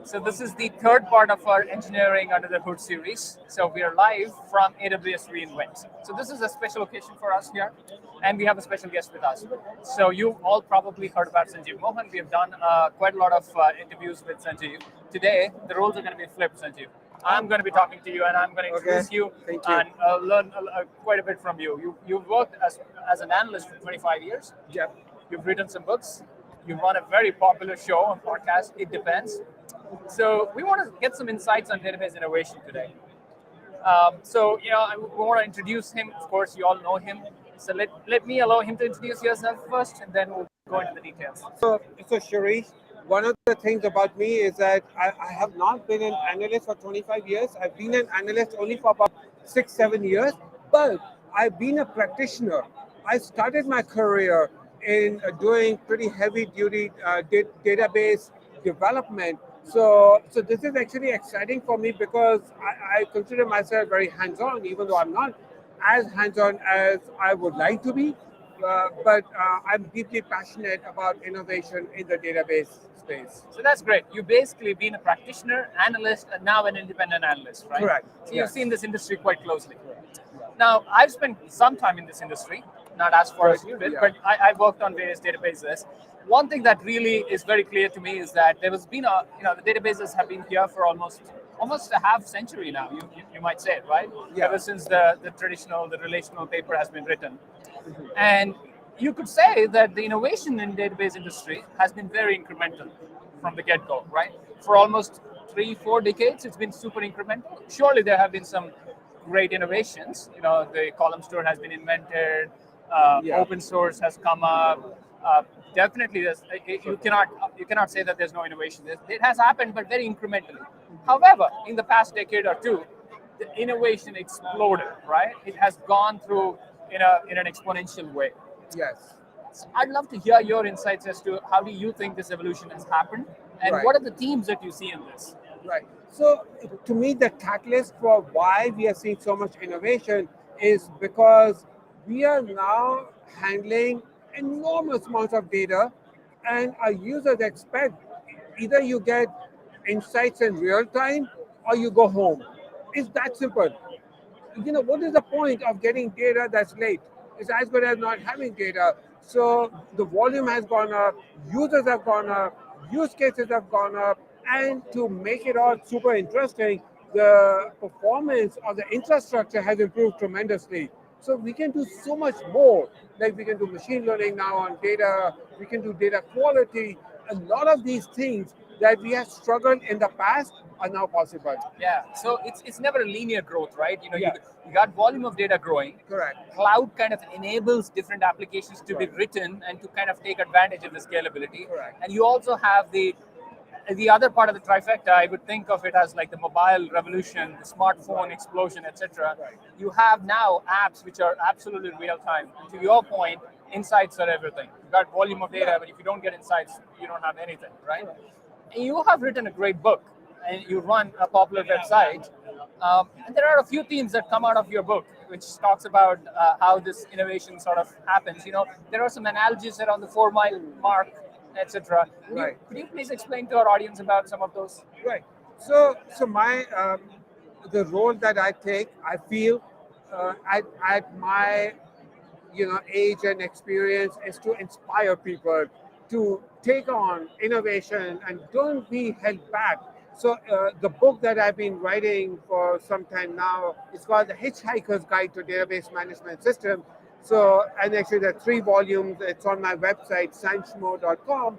So this is the third part of our Engineering Under the Hood series. So we are live from AWS reInvent. So this is a special occasion for us here, and we have a special guest with us. So you all probably heard about Sanjeev Mohan. We have done quite a lot of interviews with Sanjeev. Today, the roles are going to be flipped, Sanjeev. I'm going to be talking to you, and I'm going to introduce you and learn quite a bit from you. You've worked as an analyst for 25 years. Yep. You've written some books. You've run a very popular show on podcast, It Depends. So we want to get some insights on database innovation today. We want to introduce him. Of course, you all know him. So let me allow him to introduce yourself first, and then we'll go into the details. So Sharish, one of the things about me is that I have not been an analyst for 25 years. I've been an analyst only for about 6-7 years, but I've been a practitioner. I started my career in doing pretty heavy-duty database development. So this is actually exciting for me because I consider myself very hands-on, even though I'm not as hands-on as I would like to be. But I'm deeply passionate about innovation in the database space. So that's great. You've basically been a practitioner, analyst, and now an independent analyst, right? Correct. So you've seen this industry quite closely. Correct. Now, I've spent some time in this industry, not as far as you did, but I've worked on various databases. One thing that really is very clear to me is that there has been the databases have been here for almost a half century now, you might say, right? Yeah. Ever since the relational paper has been written. Mm-hmm. And you could say that the innovation in database industry has been very incremental from the get-go, right? For almost 3-4 decades, it's been super incremental. Surely there have been some great innovations. The column store has been invented, open source has come up. Definitely, you cannot say that there's no innovation. It has happened, but very incrementally. However, in the past decade or two, the innovation exploded, right? It has gone through in an exponential way. Yes. So I'd love to hear your insights as to how do you think this evolution has happened, and what are the themes that you see in this? Right. So to me, the catalyst for why we are seeing so much innovation is because we are now handling enormous amounts of data, and our users expect either you get insights in real time or you go home. It's that simple. What is the point of getting data that's late? It's as good as not having data. So the volume has gone up, users have gone up, use cases have gone up, and to make it all super interesting, the performance of the infrastructure has improved tremendously. So we can do so much more. Like we can do machine learning now on data, we can do data quality. A lot of these things that we have struggled in the past are now possible. Yeah, so it's never a linear growth, right? You got volume of data growing. Correct. Cloud kind of enables different applications to be written and to kind of take advantage of the scalability. Correct. And you also have the other part of the trifecta. I would think of it as like the mobile revolution, the smartphone explosion, etc. Right. You have now apps which are absolutely real time. And to your point, insights are everything. You got volume of data, but if you don't get insights, you don't have anything, right? And you have written a great book, and you run a popular website. And there are a few themes that come out of your book, which talks about how this innovation sort of happens. There are some analogies around the 4-mile mark, etc. Could you please explain to our audience about some of those? Right. So my the role that I take, I feel at my age and experience is to inspire people to take on innovation and don't be held back. So the book that I've been writing for some time now is called The Hitchhiker's Guide to Database Management System. So, and actually there are 3 volumes. It's on my website, sciencemo.com.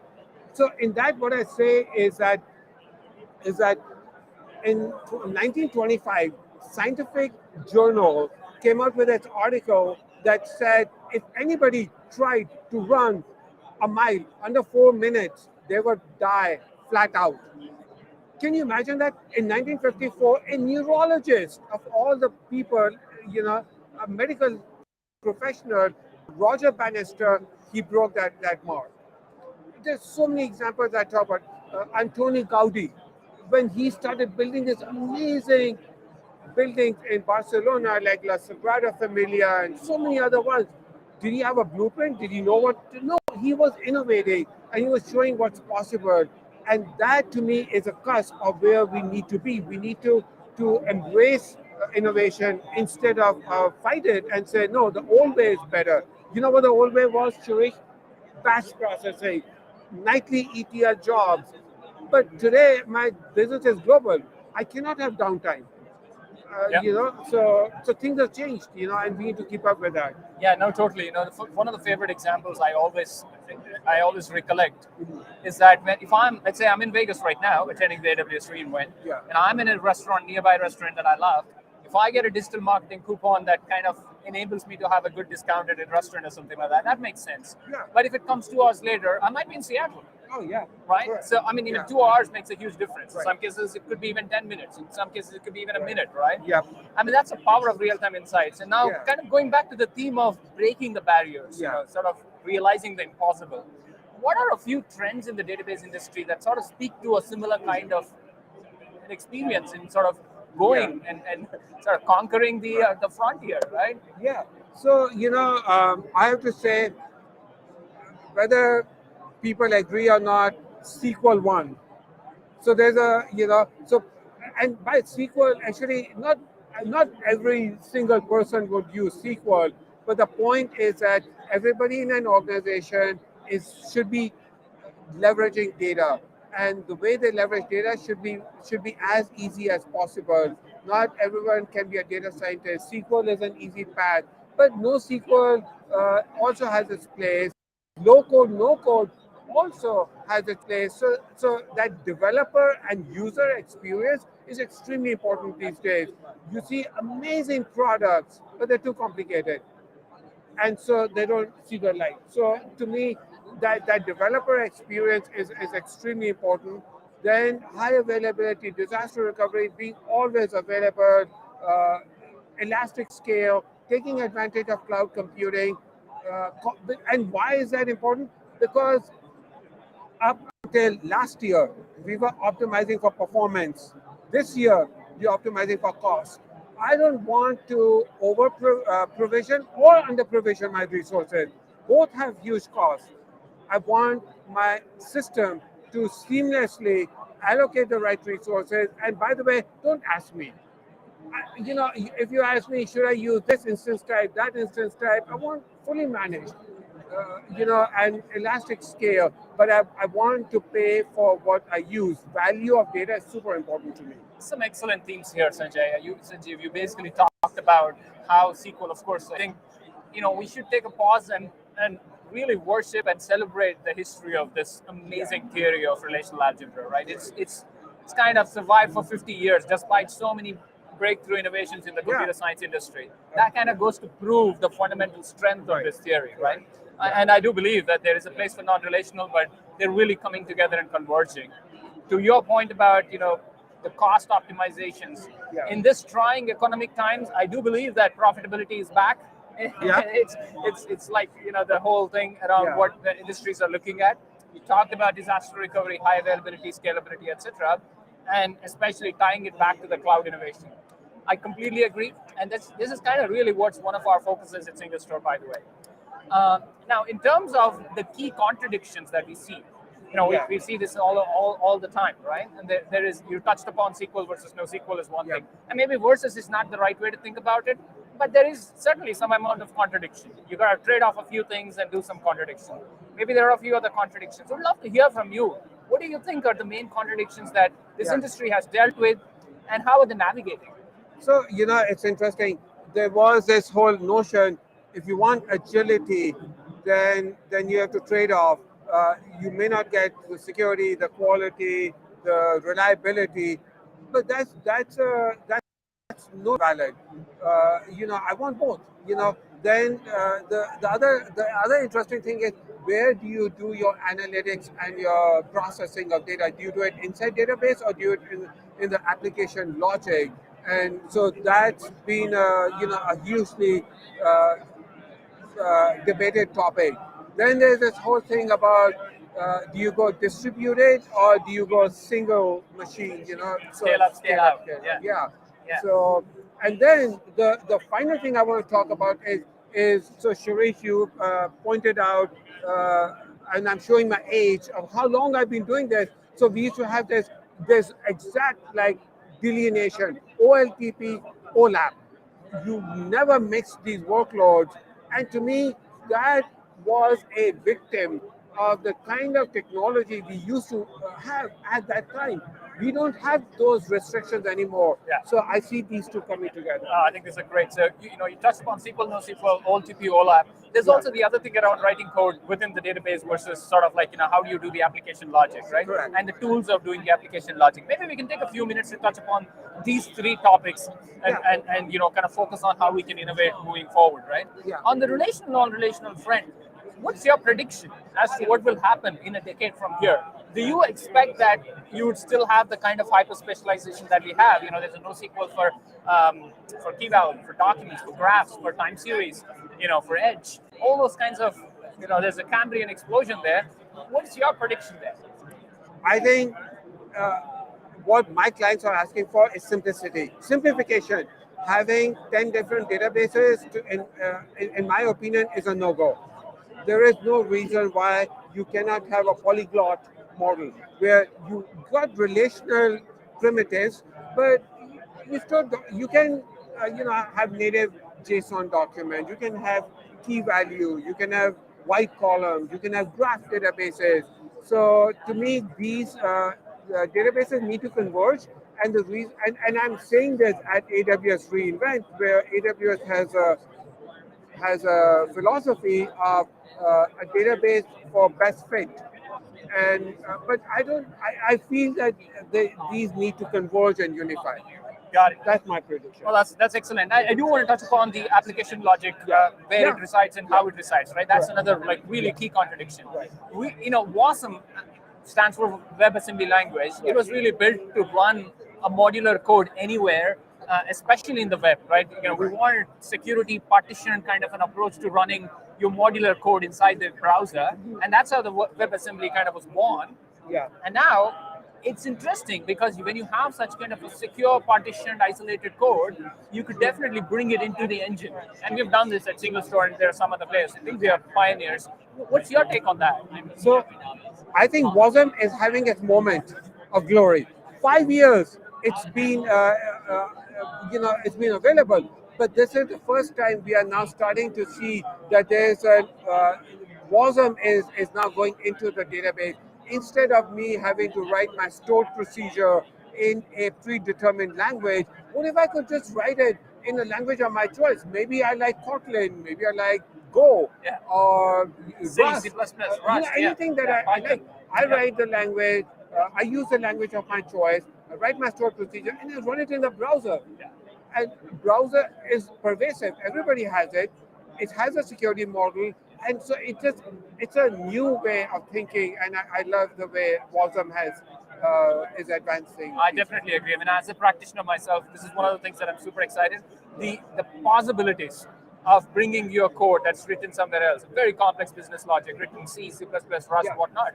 So in that, what I say is that in 1925, Scientific Journal came out with its article that said if anybody tried to run a mile under 4 minutes, they would die flat out. Can you imagine that? In 1954, a neurologist of all the people, a medical professional, Roger Bannister, he broke that mark. There's so many examples I talk about. Antoni Gaudi, when he started building this amazing buildings in Barcelona, like La Sagrada Familia and so many other ones, did he have a blueprint? Did he know what to know? He was innovating and he was showing what's possible. and that to me is a cusp of where we need to be. We need to embrace innovation instead of fight it and say no, the old way is better. You know what the old way was, Shurish? Batch processing, nightly ETL jobs. But today my business is global. I cannot have downtime. Yeah. So things have changed, and we need to keep up with that. Yeah, no, totally. One of the favorite examples I always recollect is that if let's say I'm in Vegas right now attending the AWS reInvent, Yeah. and I'm in a nearby restaurant that I love. If I get a digital marketing coupon that kind of enables me to have a good discount at a restaurant or something like that, that makes sense. Yeah. But if it comes 2 hours later, I might be in Seattle. Oh yeah. Right? Correct. So, I mean, even Yeah. 2 hours makes a huge difference. In Right. some cases, it could be even 10 minutes. In some cases, it could be even a minute, right? Yeah. I mean, that's the power of real-time insights. And now, Yeah. kind of going back to the theme of breaking the barriers, Yeah. sort of realizing the impossible. What are a few trends in the database industry that sort of speak to a similar kind of an experience in sort of going and sort of conquering the frontier, right? Yeah. So I have to say, whether people agree or not, SQL won. So there's and by SQL, actually, not every single person would use SQL, but the point is that everybody in an organization should be leveraging data, and the way they leverage data should be as easy as possible. Not everyone can be a data scientist. SQL is an easy path, but NoSQL also has its place. Low code, no code also has its place. So that developer and user experience is extremely important these days. You see amazing products, but they're too complicated, and so they don't see the light. So to me, that developer experience is extremely important. Then high availability, disaster recovery, being always available, uh, elastic scale, taking advantage of cloud computing. And why is that important? Because up until last year, we were optimizing for performance. This year, we're optimizing for cost. I don't want to over provision or under provision my resources. Both have huge costs. I want my system to seamlessly allocate the right resources. And by the way, don't ask me. If you ask me, should I use this instance type, that instance type, I want fully managed, and elastic scale, but I want to pay for what I use. Value of data is super important to me. Some excellent themes here, Sanjay. Sanjeev, you basically talked about how SQL, of course, I think, we should take a pause and really worship and celebrate the history of this amazing theory of relational algebra, right? It's kind of survived for 50 years despite so many breakthrough innovations in the computer science industry. That kind of goes to prove the fundamental strength of this theory, right? And I do believe that there is a place for non-relational, but they're really coming together and converging. To your point about the cost optimizations in this trying economic times, I do believe that profitability is back. Yeah. It's like the whole thing around what the industries are looking at. We talked about disaster recovery, high availability, scalability, etc., and especially tying it back to the cloud innovation. I completely agree, and this is kind of really what's one of our focuses at SingleStore, by the way. Now, in terms of the key contradictions that we see, we see this all the time, right? And there is, you touched upon SQL versus NoSQL is one thing, and maybe versus is not the right way to think about it, but there is certainly some amount of contradiction. You got to trade off a few things and do some contradiction. Maybe there are a few other contradictions. I'd love to hear from you. What do you think are the main contradictions that this industry has dealt with, and how are they navigating? So, it's interesting. There was this whole notion, if you want agility, then you have to trade off. You may not get the security, the quality, the reliability, but that's no valid. I want both. Then the other interesting thing is, where do you do your analytics and your processing of data? Do you do it inside database, or do you do it in the application logic? And so that's been a hugely debated topic. Then there's this whole thing about, do you go distributed or do you go single machine? Scale up, scale out. Yeah. Yeah. So, and then the final thing I want to talk about is so Sharish, you pointed out, and I'm showing my age of how long I've been doing this. So we used to have this exact like delineation, OLTP, OLAP. You never mix these workloads. And to me, that was a victim of the kind of technology we used to have at that time. We don't have those restrictions anymore. Yeah. So I see these two coming together. I think these are great. So you touched upon SQL, NoSQL, OLTP, OLAP. There's also the other thing around writing code within the database versus sort of like how do you do the application logic, right? Correct. And the tools of doing the application logic. Maybe we can take a few minutes to touch upon these three topics and kind of focus on how we can innovate moving forward, right? Yeah. On the relational non-relational front, what's your prediction as to what will happen in a decade from here? Do you expect that you would still have the kind of hyper specialization that we have? There's a NoSQL for key value, for documents, for graphs, for time series, for edge, all those kinds of, there's a Cambrian explosion there. What's your prediction there? I think what my clients are asking for is simplicity, simplification. Having 10 different databases, in my opinion, is a no-go. There is no reason why you cannot have a polyglot model where you got relational primitives, but you can have native JSON document. You can have key value. You can have white columns. You can have graph databases. So to me, these databases need to converge. And the reason, and I'm saying this at AWS reInvent, where AWS has a philosophy of a database for best fit. And but I feel that these need to converge and unify. Got it. That's my prediction. Well, that's excellent. I do want to touch upon the application logic, where it resides and how it resides, right? That's another really key contradiction. Right. WASM stands for WebAssembly Language. It was really built to run a modular code anywhere, especially in the web, right? We wanted security partition kind of an approach to running your modular code inside the browser, and that's how the WebAssembly kind of was born. Yeah. And now it's interesting because when you have such kind of a secure, partitioned, isolated code, you could definitely bring it into the engine. And we've done this at SingleStore, and there are some other players. I think we are pioneers. What's your take on that? So I think WASM is having its moment of glory. 5 years it's been it's been available, but this is the first time we are now starting to see that there's a WASM is now going into the database. Instead of me having to write my stored procedure in a predetermined language, what if I could just write it in a language of my choice? Maybe I like Kotlin, maybe I like Go, or Rust, C++, Rust, anything that I like. I write the language, I use the language of my choice, I write my stored procedure, and I run it in the browser. And browser is pervasive. Everybody has it. It has a security model. And so it's a new way of thinking, and I love the way WASM is advancing. I definitely agree. I mean, as a practitioner myself, this is one of the things that I'm super excited. The possibilities of bringing your code that's written somewhere else, very complex business logic, written C, C++, Rust, whatnot,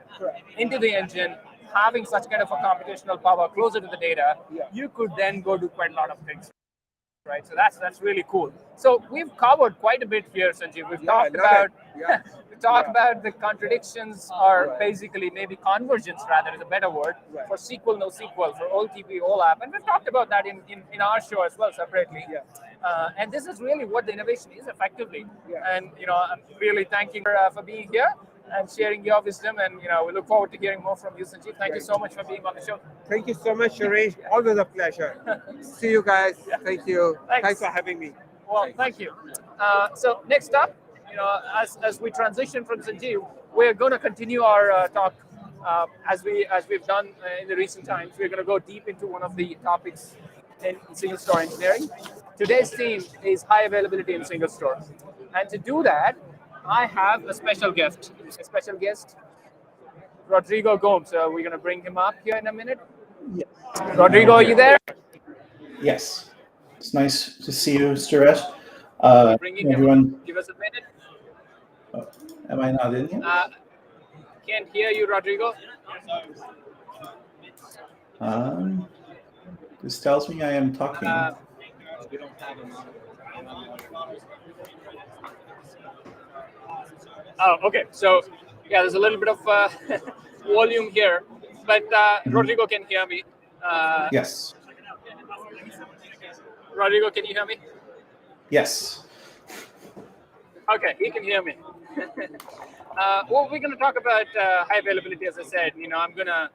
into the engine, having such kind of a computational power closer to the data, you could then go do quite a lot of things. Right, so that's really cool. So we've covered quite a bit here, Sanjeev. We've talked about about the contradictions, or basically maybe convergence, rather is a better word, for SQL, NoSQL, for OLTP, OLAP, and we've talked about that in our show as well separately. And this is really what the innovation is effectively. And I'm really thanking you for being here and sharing your wisdom, and we look forward to hearing more from you, Sanjeev. Thank you so much for being on the show. Thank you so much, Suresh. Always a pleasure. See you guys. Thank you. Thanks for having me. Well, thank you. So next up, as we transition from Sanjeev, we're going to continue our talk as we've done in the recent times. We're going to go deep into one of the topics in SingleStore engineering. Today's theme is high availability in SingleStore, and to do that, I have a special guest, Rodrigo Gomes. We're going to bring him up here in a minute. Yes. Rodrigo, are you there? Yes. It's nice to see you, Suresh. Bringing Everyone, him. Give us a minute. am I not in here? Can't hear you, Rodrigo. This tells me I am talking. Oh, okay. So, there's a little bit of volume here. but Rodrigo can hear me. Yes. Rodrigo, can you hear me? Yes. Okay, he can hear me. Well, we're going to talk about high availability. As I said, I'm gonna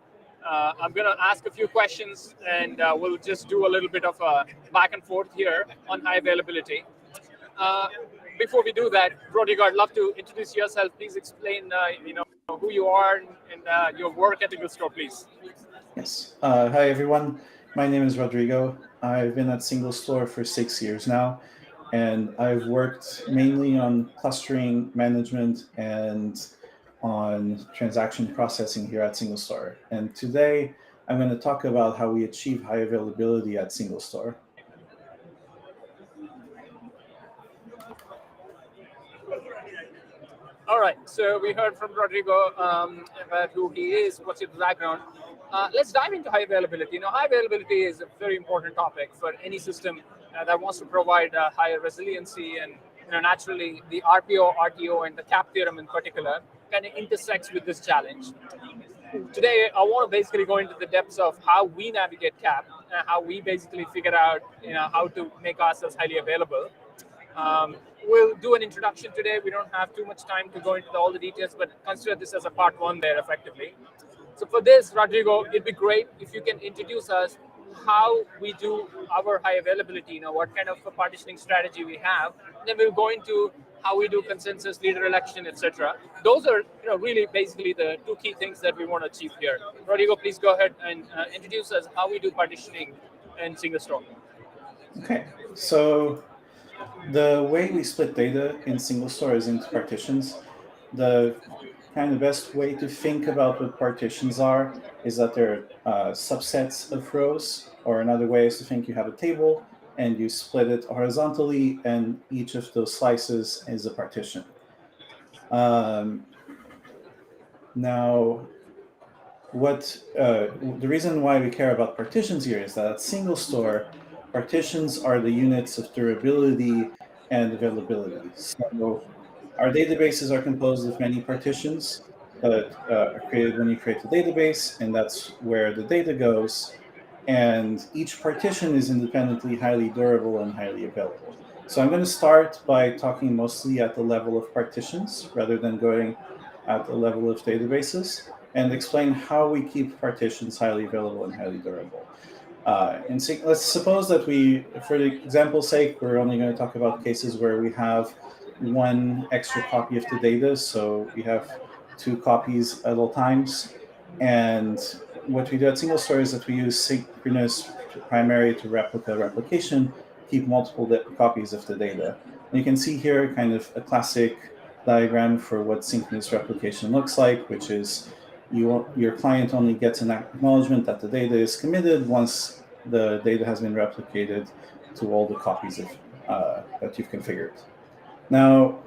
ask a few questions, and we'll just do a little bit of a back and forth here on high availability. Uh, Before we do that, Rodrigo, I'd love to introduce yourself. Please explain, who you are and your work at SingleStore, please. Yes. Hi, everyone. My name is Rodrigo. I've been at SingleStore for 6 years now, and I've worked mainly on clustering management and on transaction processing here at SingleStore. And today, I'm going to talk about how we achieve high availability at SingleStore. All right. So we heard from Rodrigo about who he is, what's his background. Let's dive into high availability. High availability is a very important topic for any system that wants to provide higher resiliency, and naturally the RPO, RTO, and the CAP theorem in particular kind of intersects with this challenge. Today, I want to basically go into the depths of how we navigate CAP and how we basically figure out how to make ourselves highly available. We'll do an introduction today. We don't have too much time to go into all the details, but consider this as a part one there effectively. So for this, Rodrigo, it'd be great if you can introduce us how we do our high availability, what kind of a partitioning strategy we have. Then we'll go into how we do consensus, leader election, etc. Those are really basically the two key things that we want to achieve here. Rodrigo, please go ahead and introduce us how we do partitioning in SingleStore. Okay. So the way we split data in SingleStore is into partitions. The kind of best way to think about what partitions are is that they're subsets of rows, or another way is to think you have a table and you split it horizontally, and each of those slices is a partition. Now, the reason why we care about partitions here is that at SingleStore, partitions are the units of durability and availability. So our databases are composed of many partitions that are created when you create a database, and that's where the data goes. And each partition is independently highly durable and highly available. So I'm going to start by talking mostly at the level of partitions rather than going at the level of databases, and explain how we keep partitions highly available and highly durable. Let's suppose that for the example's sake, we're only going to talk about cases where we have one extra copy of the data. So we have two copies at all times. And what we do at SingleStore is that we use synchronous primary to replica replication, keep multiple copies of the data. And you can see here kind of a classic diagram for what synchronous replication looks like, which is your client only gets an acknowledgement that the data is committed once the data has been replicated to all the copies that you've configured. Now,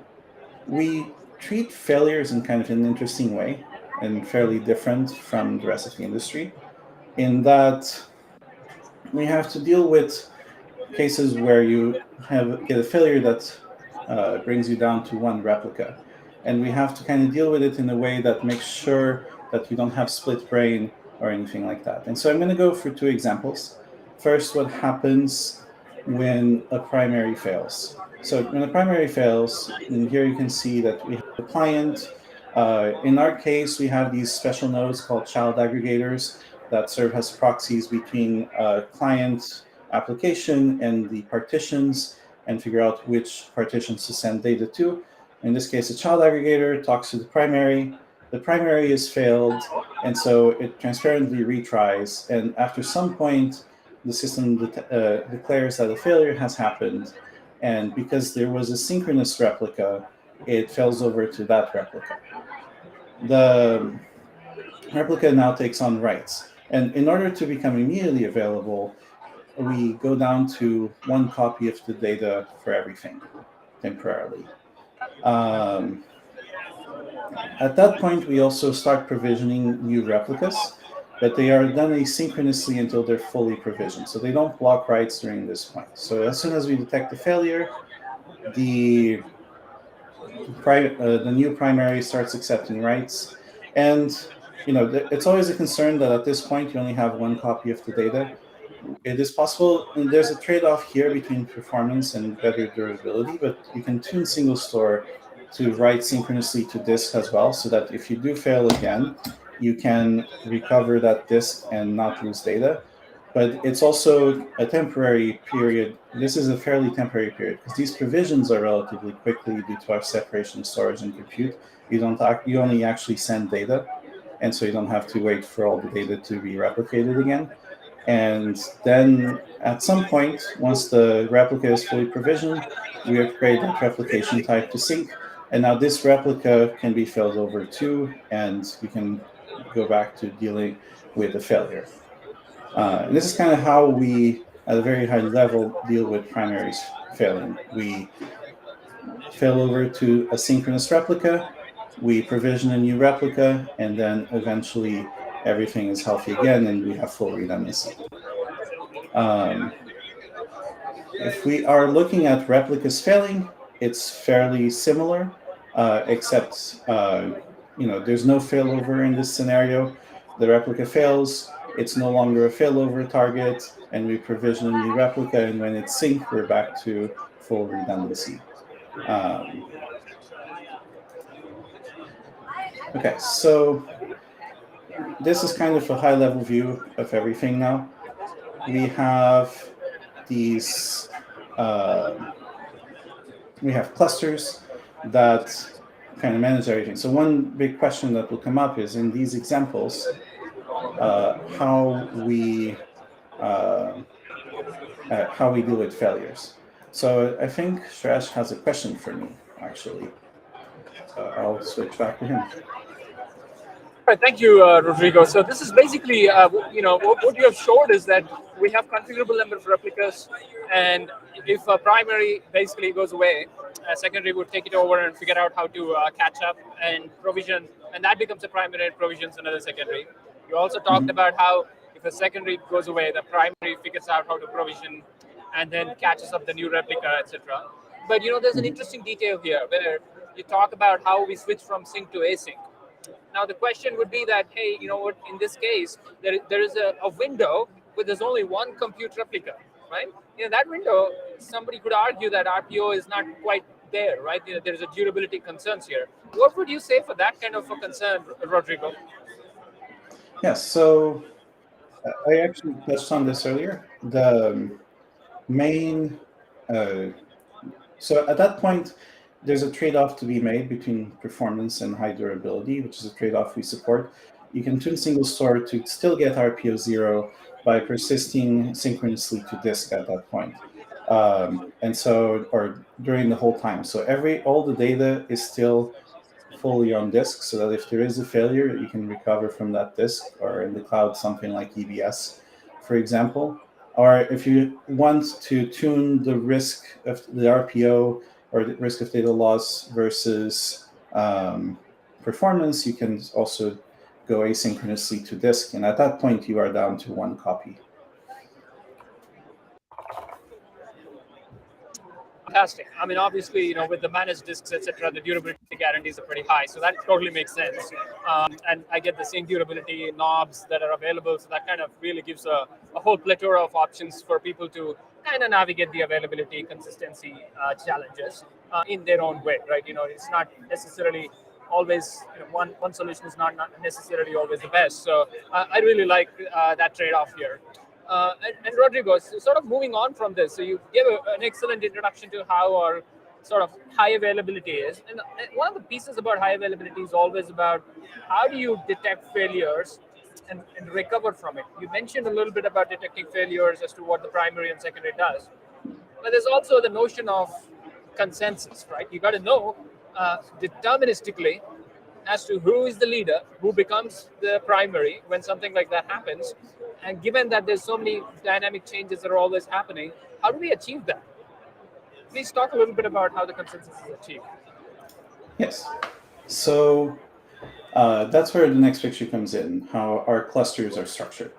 we treat failures in kind of an interesting way and fairly different from the rest of the industry, in that we have to deal with cases where you get a failure that brings you down to one replica. And we have to kind of deal with it in a way that makes sure that you don't have split brain or anything like that. And so I'm going to go through two examples. First, what happens when a primary fails. So when a primary fails, and here you can see that we have a client. In our case, we have these special nodes called child aggregators that serve as proxies between a client application and the partitions, and figure out which partitions to send data to. In this case, a child aggregator talks to the primary. The primary is failed, and so it transparently retries. And after some point, the system declares that a failure has happened. And because there was a synchronous replica, it fails over to that replica. The replica now takes on writes. And in order to become immediately available, we go down to one copy of the data for everything temporarily. At that point, we also start provisioning new replicas, but they are done asynchronously until they're fully provisioned. So they don't block writes during this point. So as soon as we detect the failure, the new primary starts accepting writes. And it's always a concern that at this point you only have one copy of the data. It is possible, and there's a trade-off here between performance and better durability, but you can tune SingleStore to write synchronously to disk as well, so that if you do fail again, you can recover that disk and not lose data. But it's also a temporary period. This is a fairly temporary period because these provisions are relatively quickly due to our separation of storage and compute. You only actually send data, and so you don't have to wait for all the data to be replicated again. And then at some point, once the replica is fully provisioned, we upgrade that replication type to sync. And now this replica can be failed over too, and we can go back to dealing with the failure. And this is kind of how we, at a very high level, deal with primaries failing. We fail over to a synchronous replica, we provision a new replica, and then eventually everything is healthy again and we have full redundancy. If we are looking at replicas failing, it's fairly similar, except there's no failover in this scenario. The replica fails, it's no longer a failover target, and we provision a new replica, and when it's synced, we're back to full redundancy. Okay, so this is kind of a high-level view of everything now. We have these we have clusters that kind of manage everything. So one big question that will come up is in these examples, how we deal with failures. So I think Shresh has a question for me, actually. I'll switch back to him. Right, thank you, Rodrigo. So this is basically, what you have showed is that we have configurable number of replicas, and if a primary basically goes away, a secondary would take it over and figure out how to catch up and provision, and that becomes a primary and provisions another secondary. You also talked about how if a secondary goes away, the primary figures out how to provision and then catches up the new replica, etc. But there's an interesting detail here where you talk about how we switch from sync to async. Now the question would be that, hey, what? In this case, there is a window where there's only one compute replica, right? That window, somebody could argue that RPO is not quite there, right? There's a durability concerns here. What would you say for that kind of a concern, Rodrigo? Yes, so I actually touched on this earlier. The main, so at that point, there's a trade-off to be made between performance and high durability, which is a trade-off we support. You can tune SingleStore to still get RPO 0 by persisting synchronously to disk at that point. And so, or during the whole time. So all the data is still fully on disk, so that if there is a failure, you can recover from that disk, or in the cloud, something like EBS, for example. Or if you want to tune the risk of the RPO or the risk of data loss versus performance, you can also go asynchronously to disk. And at that point, you are down to one copy. Fantastic. I mean, obviously, with the managed disks, etc., the durability guarantees are pretty high, so that totally makes sense. And I get the same durability knobs that are available, so that kind of really gives a whole plethora of options for people to kind of navigate the availability, consistency challenges in their own way, right? It's not necessarily always one solution is not necessarily always the best. So I really like that trade-off here. And Rodrigo, so sort of moving on from this, so you gave an excellent introduction to how our sort of high availability is. And one of the pieces about high availability is always about how do you detect failures and recover from it. You mentioned a little bit about detecting failures as to what the primary and secondary does. But there's also the notion of consensus, right? You got to know deterministically as to who is the leader, who becomes the primary when something like that happens. And given that there's so many dynamic changes that are always happening, how do we achieve that? Please talk a little bit about how the consensus is achieved. Yes. So that's where the next picture comes in, how our clusters are structured.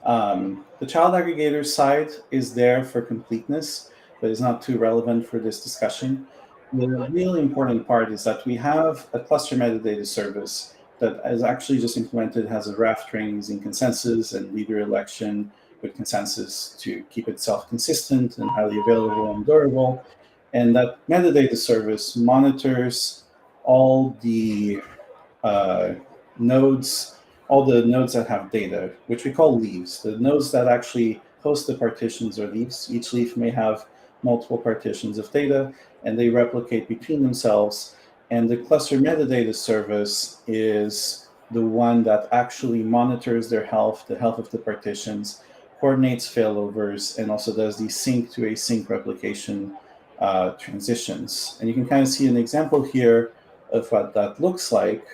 The child aggregator side is there for completeness, but is not too relevant for this discussion. The really important part is that we have a cluster metadata service that is actually just implemented has a raft train using consensus and leader election with consensus to keep itself consistent and highly available and durable. And that metadata service monitors all the nodes, all the nodes that have data, which we call leaves. The nodes that actually host the partitions are leaves. Each leaf may have multiple partitions of data, and they replicate between themselves. And the cluster metadata service is the one that actually monitors their health, the health of the partitions, coordinates failovers, and also does these sync to async replication transitions. And you can kind of see an example here of what that looks like,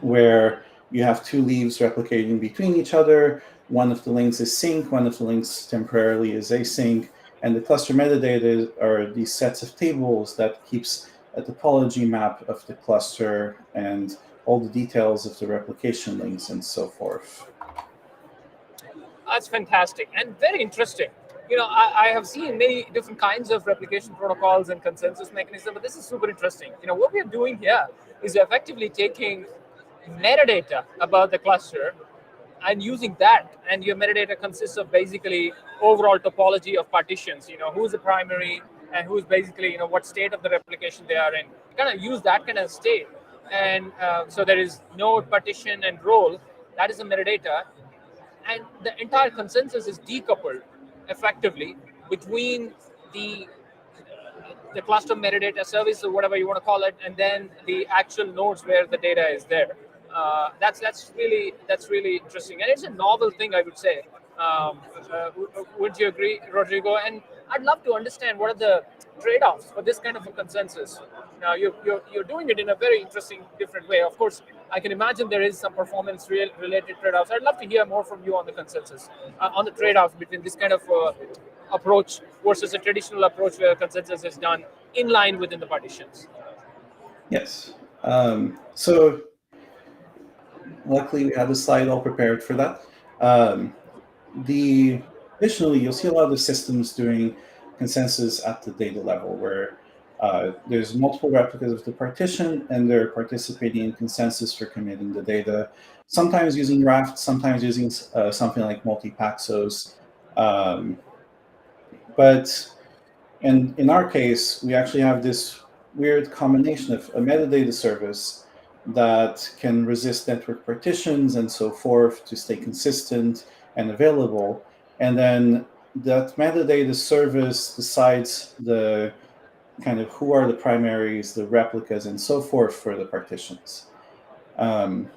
where you have two leaves replicating between each other. One of the links is sync, one of the links temporarily is async, and the cluster metadata are these sets of tables that keeps a topology map of the cluster and all the details of the replication links and so forth. That's fantastic and very interesting. I have seen many different kinds of replication protocols and consensus mechanisms, but this is super interesting. What we are doing here is effectively taking metadata about the cluster and using that, and your metadata consists of basically overall topology of partitions, who's the primary and who's basically, what state of the replication they are in. Kind of use that kind of state. And so there is node, partition, and role. That is the metadata. And the entire consensus is decoupled effectively between the cluster metadata service or whatever you want to call it, and then the actual nodes where the data is there. That's really interesting, and it's a novel thing, I would say. Would you agree, Rodrigo? And I'd love to understand what are the trade-offs for this kind of a consensus. Now you're doing it in a very interesting, different way. Of course, I can imagine there is some performance related trade-offs. I'd love to hear more from you on the consensus, on the trade-offs between this kind of approach versus a traditional approach where consensus is done in line within the partitions. Yes. So luckily we have a slide all prepared for that. Additionally, you'll see a lot of the systems doing consensus at the data level where there's multiple replicas of the partition and they're participating in consensus for committing the data, sometimes using raft, sometimes using something like multi-paxos. But in our case, we actually have this weird combination of a metadata service that can resist network partitions and so forth to stay consistent and available. And then that metadata service decides the kind of who are the primaries, the replicas, and so forth for the partitions. And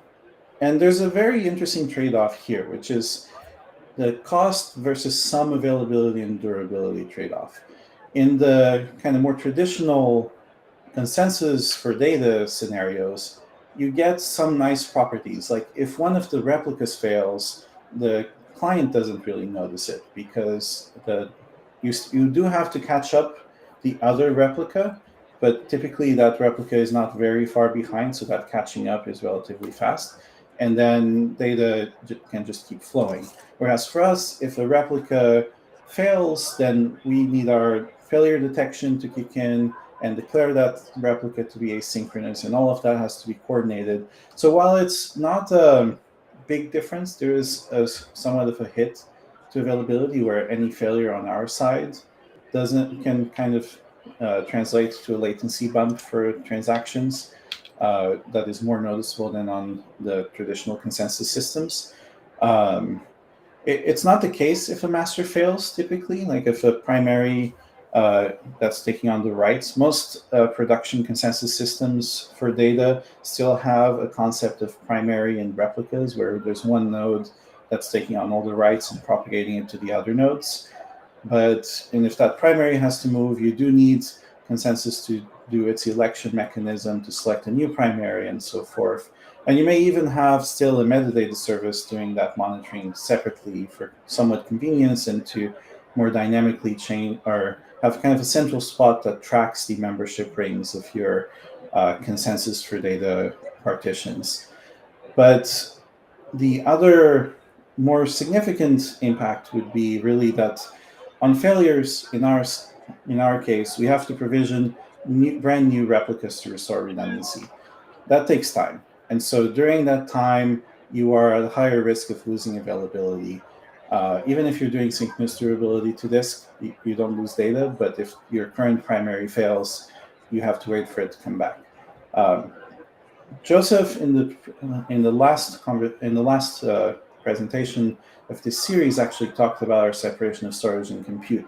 there's a very interesting trade-off here, which is the cost versus some availability and durability trade-off. In the kind of more traditional consensus for data scenarios, you get some nice properties. Like if one of the replicas fails, the client doesn't really notice it because you do have to catch up the other replica, but typically that replica is not very far behind, so that catching up is relatively fast. And then data can just keep flowing. Whereas for us, if a replica fails, then we need our failure detection to kick in and declare that replica to be asynchronous, and all of that has to be coordinated. So while it's not a big difference, there is somewhat of a hit to availability where any failure on our side can kind of translate to a latency bump for transactions that is more noticeable than on the traditional consensus systems. It's not the case if a master fails, typically. Like if a primary that's taking on the writes, most production consensus systems for data still have a concept of primary and replicas, where there's one node that's taking on all the writes and propagating it to the other nodes. And if that primary has to move, you do need consensus to do its election mechanism to select a new primary and so forth. And you may even have still a metadata service doing that monitoring separately for somewhat convenience and to more dynamically change or have kind of a central spot that tracks the membership rings of your consensus for data partitions. But the other more significant impact would be really that on failures, in our case, we have to provision brand new replicas to restore redundancy. that takes time. And so during that time, you are at a higher risk of losing availability. Even if you're doing synchronous durability to disk, you don't lose data. But if your current primary fails, you have to wait for it to come back. Joseph, in the last presentation of this series, actually talked about our separation of storage and compute,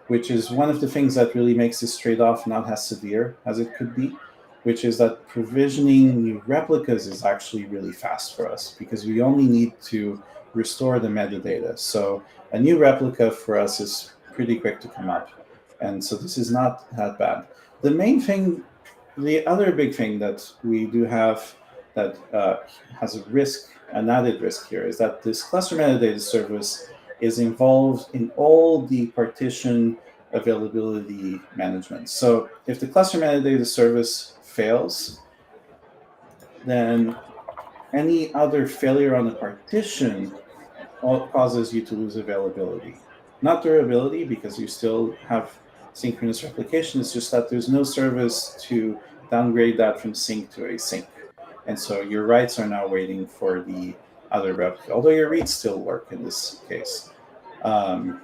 which is one of the things that really makes this trade-off not as severe as it could be, which is that provisioning new replicas is actually really fast for us because we only need to restore the metadata. So a new replica for us is pretty quick to come up. And so this is not that bad. The other big thing that we do have that has a risk, an added risk here, is that this cluster metadata service is involved in all the partition availability management. So if the cluster metadata service fails, then any other failure on the partition causes you to lose availability. Not durability, because you still have synchronous replication. It's just that there's no service to downgrade that from sync to async. And so your writes are now waiting for the other replica, although your reads still work in this case. And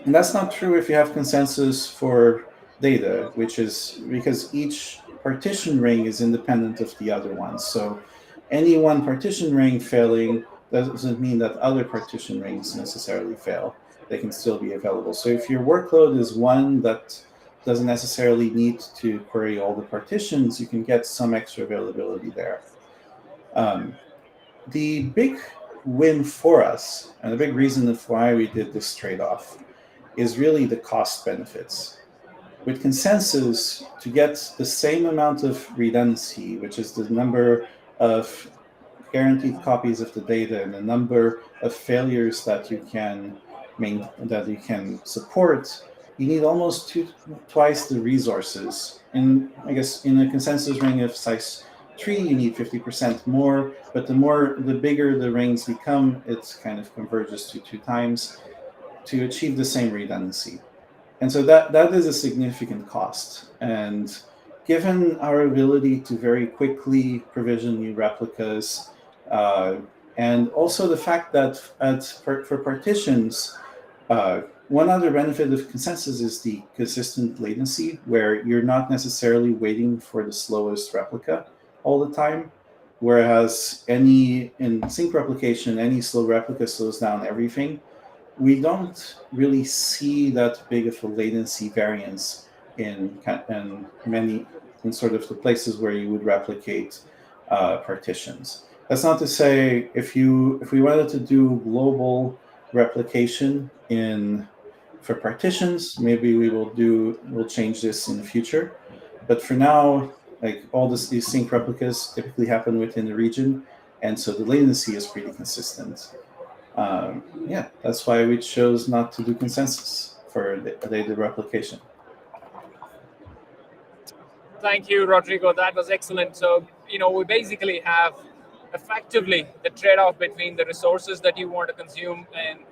that's not true if you have consensus for data, which is because each partition ring is independent of the other one. So any one partition ring failing doesn't mean that other partition rings necessarily fail. They can still be available. So if your workload is one that doesn't necessarily need to query all the partitions, you can get some extra availability there. The big win for us, and the big reason of why we did this trade-off, is really the cost benefits. With consensus, to get the same amount of redundancy, which is the number of guaranteed copies of the data and the number of failures that you can support, you need almost twice the resources. And I guess in a consensus ring of size 3, you need 50% more, but the bigger the rings become, it kind of converges to 2 times to achieve the same redundancy. And so that is a significant cost. And given our ability to very quickly provision new replicas, and also the fact that for partitions, one other benefit of consensus is the consistent latency, where you're not necessarily waiting for the slowest replica all the time. Whereas in sync replication, any slow replica slows down everything. We don't really see that big of a latency variance in sort of the places where you would replicate partitions. That's not to say if we wanted to do global replication for partitions, maybe we'll change this in the future. But for now, like all these sync replicas typically happen within the region, and so the latency is pretty consistent. That's why we chose not to do consensus for data replication. Thank you, Rodrigo. That was excellent. So, we basically have effectively the trade-off between the resources that you want to consume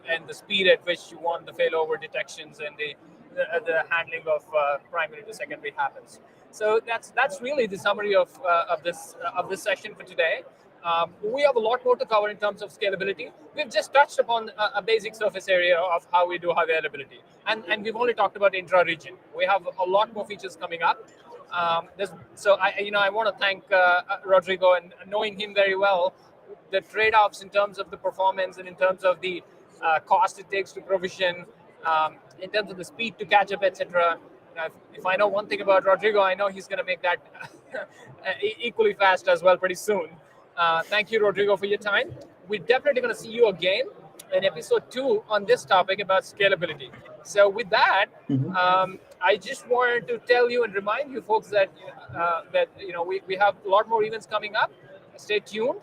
and the speed at which you want the failover detections and the handling of primary to secondary happens. So that's really the summary of this session for today. We have a lot more to cover in terms of scalability. We've just touched upon a basic surface area of how we do availability, and we've only talked about intra-region. We have a lot more features coming up. I want to thank Rodrigo, and knowing him very well, the trade-offs in terms of the performance and in terms of the cost it takes to provision, in terms of the speed to catch up, etc. If I know one thing about Rodrigo, I know he's going to make that equally fast as well pretty soon. Thank you, Rodrigo, for your time. We're definitely going to see you again in episode 2 on this topic about scalability. So with that, I just wanted to tell you and remind you folks that we have a lot more events coming up. Stay tuned.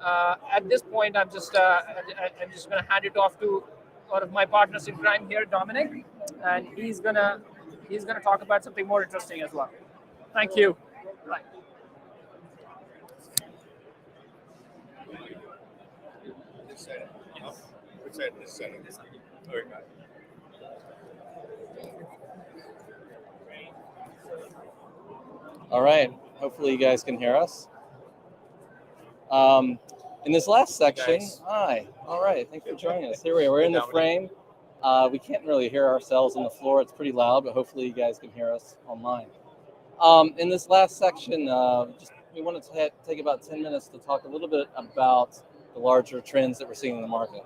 At this point, I'm just going to hand it off to one of my partners in crime here, Dominic, and he's gonna talk about something more interesting as well. Thank you. Right. This side. Which side? This side. Okay. All right. Hopefully you guys can hear us. In this last section, Nice. hi, all right, thanks for joining us. Here we are, we're in the frame. We can't really hear ourselves on the floor. It's pretty loud, but hopefully you guys can hear us online. In this last section, we wanted to take about 10 minutes to talk a little bit about the larger trends that we're seeing in the market.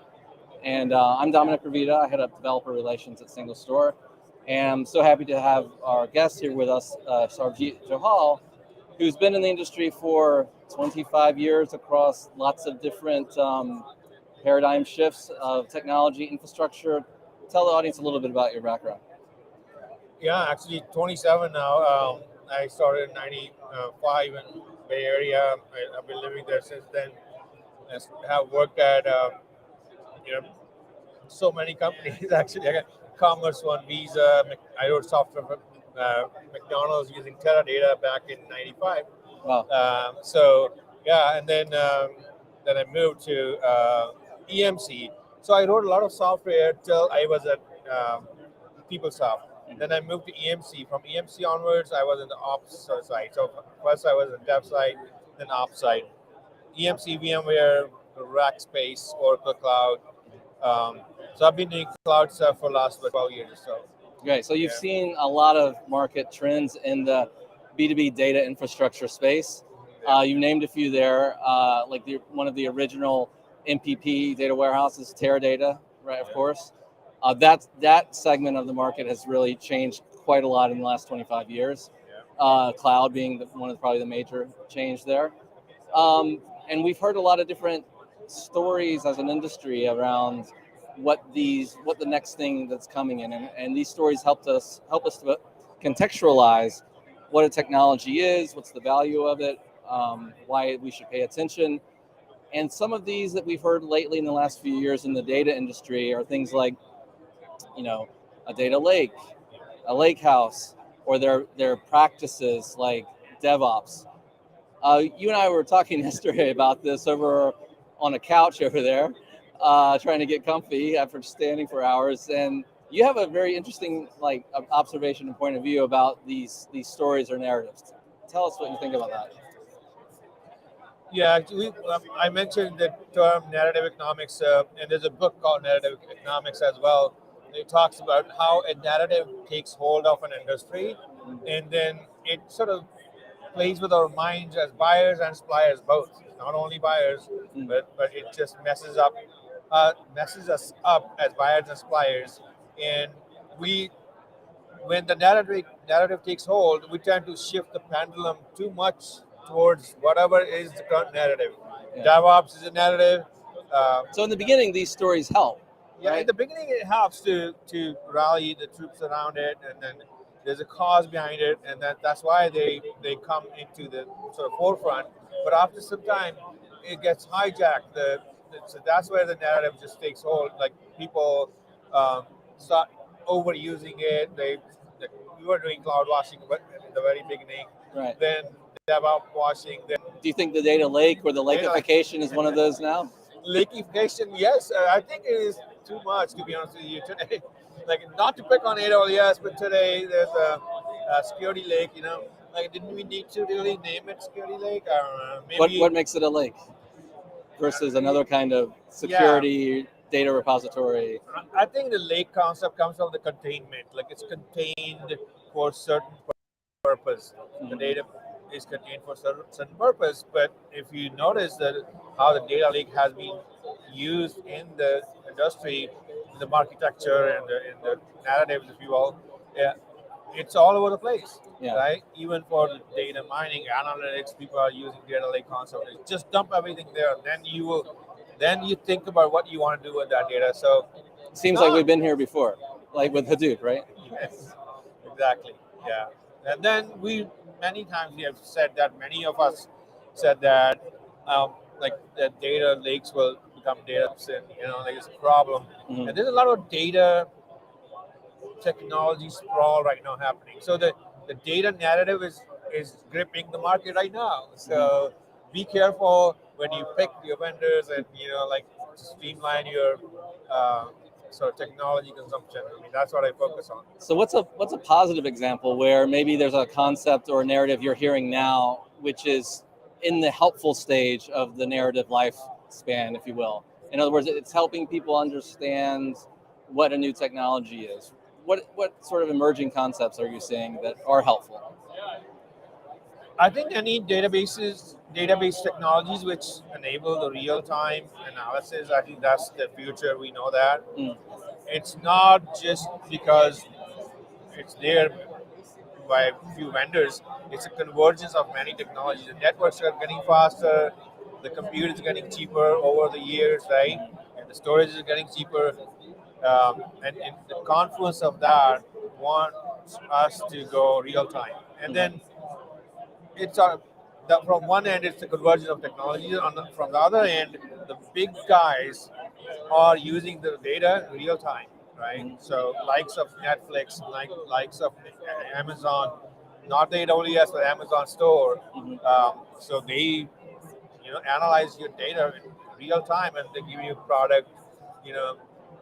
And I'm Dominic Ravita. I head up developer relations at SingleStore. And I'm so happy to have our guest here with us, Sarjeet Johal, who's been in the industry for 25 years across lots of different paradigm shifts of technology infrastructure. Tell the audience a little bit about your background. Yeah, actually 27 now. I started in 95 in Bay Area. I've been living there since then. I have worked at so many companies actually. I got Commerce One, Visa. I wrote software for McDonald's using Teradata back in '95. Wow. And then I moved to EMC. So I wrote a lot of software till I was at PeopleSoft. Then I moved to EMC. From EMC onwards, I was in the ops side. So first I was in dev side, then ops side. EMC, VMware, Rackspace, Oracle Cloud. So I've been doing cloud stuff for the last 12 years or so. Great. So you've seen a lot of market trends in the B2B data infrastructure space. You named a few there, like one of the original MPP data warehouses, Teradata, right? Of course. That segment of the market has really changed quite a lot in the last 25 years. Cloud being one of probably the major change there. And we've heard a lot of different stories as an industry around what the next thing that's coming in, and these stories help us to contextualize what a technology is, what's the value of it, why we should pay attention. And some of these that we've heard lately in the last few years in the data industry are things like, a data lake, a lake house, or their practices like DevOps. You and I were talking yesterday about this over on a couch over there, trying to get comfy after standing for hours. And you have a very interesting observation and point of view about these stories or narratives. Tell us what you think about that. Yeah, actually, I mentioned the term narrative economics, and there's a book called Narrative Economics as well. It talks about how a narrative takes hold of an industry, and then it sort of plays with our minds as buyers and suppliers both. Not only buyers, but it just messes us up as buyers and suppliers. And when the narrative takes hold, we tend to shift the pendulum too much towards whatever is the current narrative. Yeah. DevOps is a narrative. So in the beginning, these stories help. Yeah, right? In the beginning, it helps to rally the troops around it, and then there's a cause behind it, and that's why they come into the sort of forefront. But after some time, it gets hijacked. So that's where the narrative just takes hold. Like people start overusing it. We were doing cloud washing, but in the very beginning. Right. Then DevOps washing. Then do you think the data lake or the lakeification is one of those now? Lakeification, yes. I think it is too much, to be honest with you, today. Like, not to pick on AWS, but today there's a security lake, didn't we need to really name it security lake? I don't know. Maybe, what makes it a lake versus another kind of security data repository? I think the lake concept comes from the containment. Like, it's contained for a certain purpose. The data is contained for certain purpose, but if you notice that how the data lake has been used in the industry, in the architecture and in the narratives, if you will, it's all over the place, right? Even for the data mining, analytics, people are using data lake concept. Just dump everything there, then you think about what you want to do with that data. So it seems like we've been here before, like with Hadoop, right? Yes, exactly. Yeah, and then many times we have said that, many of us said that, the data lakes will become data, and it's a problem. Mm-hmm. And there's a lot of data technology sprawl right now happening. So the data narrative is gripping the market right now. So be careful when you pick your vendors and streamline your sort of technology consumption. I mean, that's what I focus on. So what's a positive example where maybe there's a concept or a narrative you're hearing now which is in the helpful stage of the narrative lifespan, if you will. In other words, it's helping people understand what a new technology is. What sort of emerging concepts are you seeing that are helpful? I think any database technologies which enable the real-time analysis, I think that's the future. We know that. Mm. It's not just because it's there by a few vendors. It's a convergence of many technologies. The networks are getting faster, the compute is getting cheaper over the years, right? And the storage is getting cheaper. And the confluence of that wants us to go real time. And then it's from one end, it's the convergence of technologies. From the other end, the big guys are using the data in real time, right? So likes of Netflix, likes of Amazon, not the AWS but Amazon store. So they analyze your data in real time and they give you product, you know,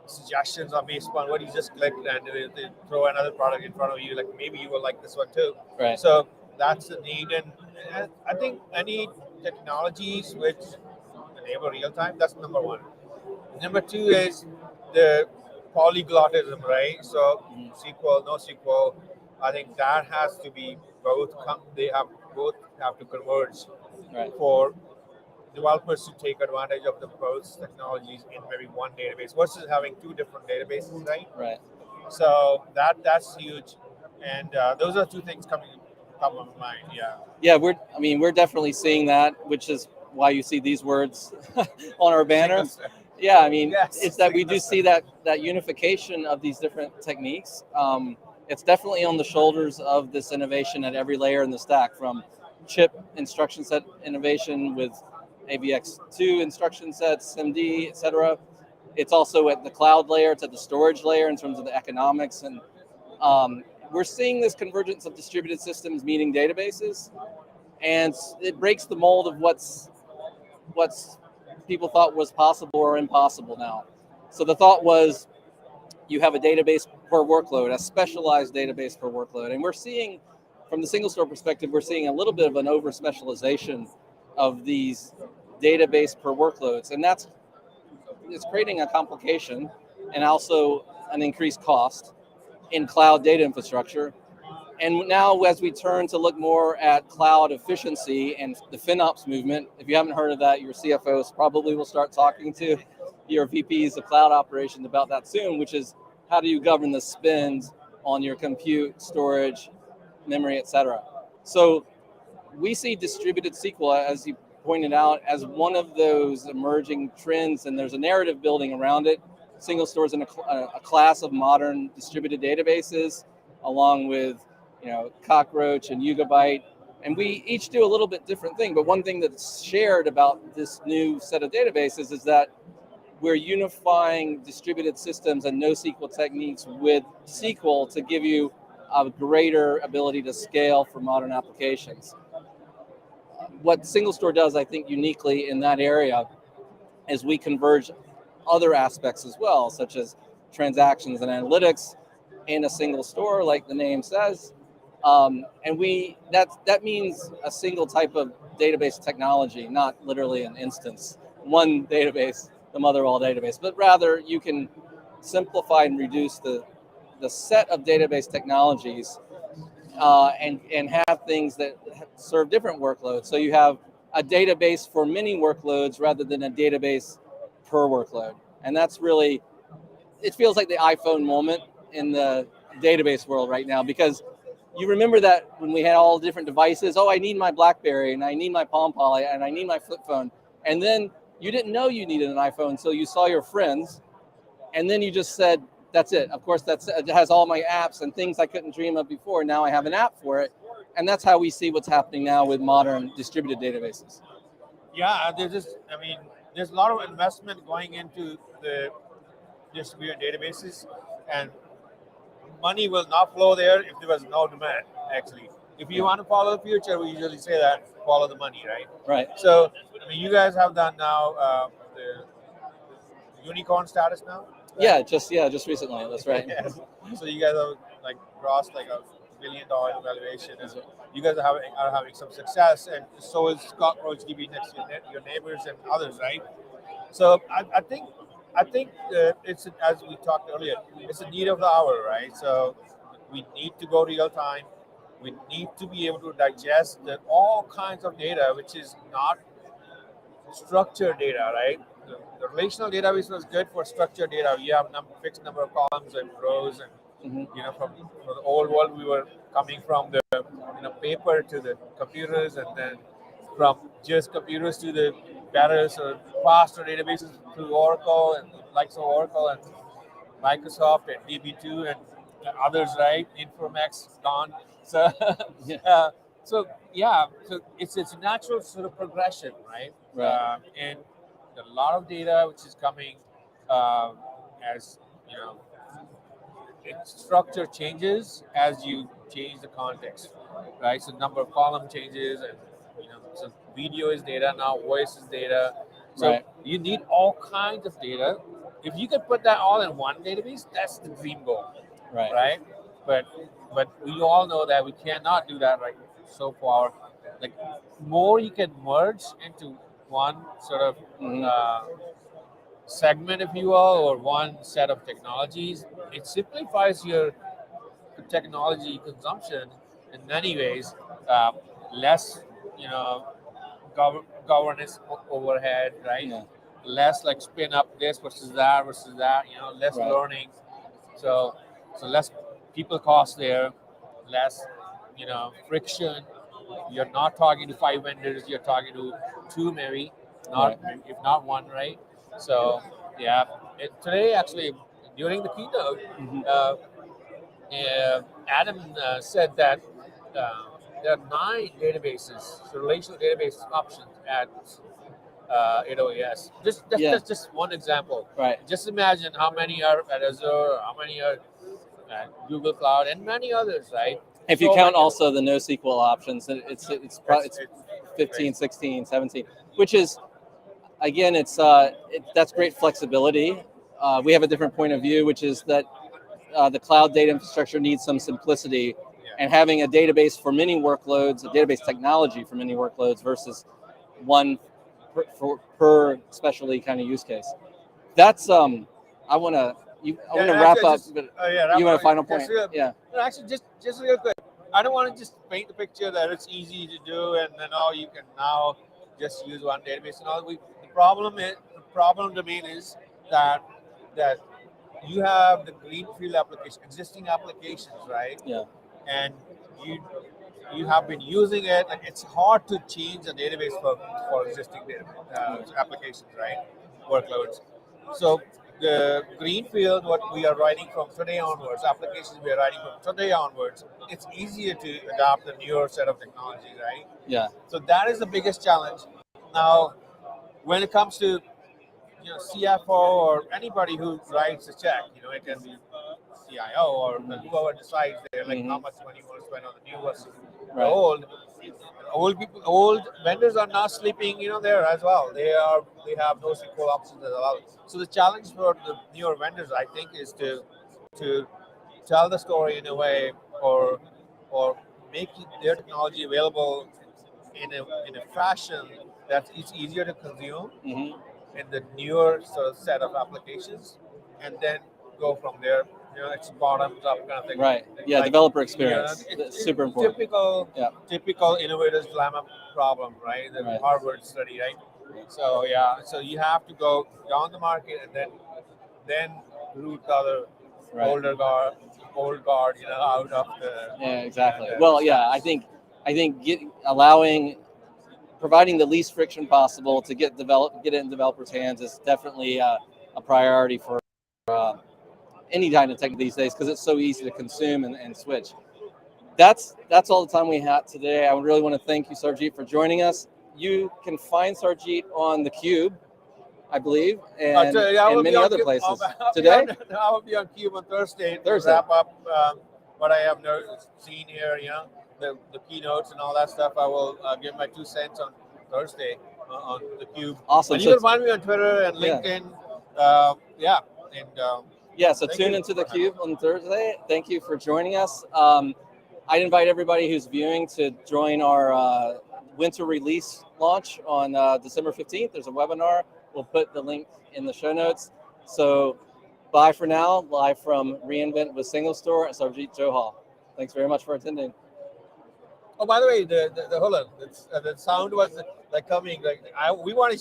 suggestions are based upon what you just clicked, and they throw another product in front of you, like maybe you will like this one too. Right. So that's the need, and I think any technologies which enable real time, that's number one. Number two is the polyglottism, right? So SQL, no SQL, I think that has to be both. Both have to converge Right. for developers to take advantage of the both technologies in maybe one database versus having two different databases, right? Right. So that's huge, and those are two things coming top of mind. Yeah. Yeah, we're definitely seeing that, which is why you see these words on our banner. Yeah, I mean, Yes, it's that we do see that unification of these different techniques. It's definitely on the shoulders of this innovation at every layer in the stack, from chip instruction set innovation with AVX2 instruction sets, SIMD, et cetera. It's also at the cloud layer, it's at the storage layer in terms of the economics. And we're seeing this convergence of distributed systems meeting databases, and it breaks the mold of what's people thought was possible or impossible now. So the thought was you have a database per workload, a specialized database per workload. And we're seeing, from the SingleStore perspective, we're seeing a little bit of an over specialization of these database per workloads. And it's creating a complication and also an increased cost in cloud data infrastructure. And now, as we turn to look more at cloud efficiency and the FinOps movement, if you haven't heard of that, your CFOs probably will start talking to your VPs of cloud operations about that soon, which is how do you govern the spend on your compute, storage, memory, et cetera. So we see distributed SQL, as you pointed out, as one of those emerging trends, and there's a narrative building around it. SingleStore is in a class of modern distributed databases, along with Cockroach and Yugabyte, and we each do a little bit different thing. But one thing that's shared about this new set of databases is that we're unifying distributed systems and NoSQL techniques with SQL to give you a greater ability to scale for modern applications. What SingleStore does, I think, uniquely in that area is we converge other aspects as well, such as transactions and analytics in a single store, like the name says. And that means a single type of database technology, not literally an instance, one database, the mother of all database, but rather you can simplify and reduce the set of database technologies and have things that serve different workloads. So you have a database for many workloads rather than a database per workload. And that's really, it feels like the iPhone moment in the database world right now, because you remember that when we had all different devices, I need my BlackBerry and I need my Palm Pilot and I need my flip phone. And then you didn't know you needed an iPhone, so you saw your friends and then you just said, that's it. Of course, it has all my apps and things I couldn't dream of before. Now I have an app for it. And that's how we see what's happening now with modern distributed databases. Yeah, there's a lot of investment going into the distributed databases, and money will not flow there if there was no demand, actually. If you want to follow the future, we usually say that, follow the money, right? Right. So, you guys have done now the unicorn status now? Right? Yeah, just recently. That's right. Yes. So you guys have crossed $1 billion valuation, and you guys are having some success, and so is CockroachDB next to your neighbors and others, right? So I think it's, as we talked earlier, it's a need of the hour, right? So we need to go real time. We need to be able to digest all kinds of data, which is not structured data, right? The relational database was good for structured data. You have fixed number of columns and rows, and from the old world, we were coming from the paper to the computers, and then from just computers to the better or faster databases through Oracle and likes of Oracle and Microsoft and DB2 and others, right? Informax gone. So, Yeah. so it's a natural sort of progression, right? Right. And a lot of data which is coming as its structure changes as you change the context, right? So number of column changes, and so video is data now, voice is data. So Right. you need all kinds of data. If you could put that all in one database, that's the dream goal, Right. right? But we all know that we cannot do that right so far. Like more you can merge into one sort of segment, if you will, or one set of technologies, it simplifies your technology consumption in many ways. Less, governance overhead, right? Yeah. Less like spin up this versus that versus that. Less Right. learning. So less people cost there, less, friction. You're not talking to 5 vendors. You're talking to 2 maybe, not if not 1, right? So yeah, today actually during the keynote, Adam said that there are 9 databases, so relational database options at AWS. Just one example. Right. Just imagine how many are at Azure, how many are at Google Cloud, and many others, right? If you So count many. also the NoSQL options, it's 15, 16, 17, which is, again, that's great flexibility. We have a different point of view, which is that the cloud data infrastructure needs some simplicity, and having a database for many workloads, a database technology for many workloads versus one per specialty kind of use case. That's I want to wrap up, but you have a final point? Yeah. No, actually, just real quick. I don't want to just paint the picture that it's easy to do, and then you can now just use one database and all. The problem domain is that you have the greenfield application, existing applications, right? Yeah. And you have been using it, and it's hard to change a database for existing applications, right? Workloads. So the greenfield, what we are writing from today onwards, applications we are writing from today onwards, it's easier to adopt the newer set of technology, right? Yeah. So that is the biggest challenge. Now, when it comes to CFO or anybody who writes a check, it can be CIO or whoever decides there, like how much money you want to spend on the new versus the old. Old vendors are not sleeping, there as well. They have NoSQL options as well. So the challenge for the newer vendors, I think, is to tell the story in a way, or make their technology available in a fashion that it's easier to consume in the newer sort of set of applications, and then go from there. It's bottoms up kind of thing. Right. Yeah. Like, developer experience. It's super important. Typical innovators dilemma problem, right? The Harvard study, right? So so you have to go down the market and then root the other old guard, out of the. Yeah. Exactly. Well, yeah. I think providing the least friction possible to get it in developers' hands is definitely a priority for any kind of tech these days, because it's so easy to consume and switch. That's all the time we have today. I really want to thank you, Sarjeet, for joining us. You can find Sarjeet on theCUBE, I believe, and many other places. Today? I will be on CUBE on Thursday to wrap up what I have seen here, the keynotes and all that stuff. I will give my 2 cents on Thursday on the CUBE. Awesome. And you can find me on Twitter and LinkedIn. So tune into the CUBE on Thursday. Thank you for joining us. I'd invite everybody who's viewing to join our winter release launch on December 15th. There's a webinar. We'll put the link in the show notes. So bye for now, live from reInvent with SingleStore and Sarjeet Johal. Thanks very much for attending. Oh, by the way, the hold on, the sound was like coming. Like we want to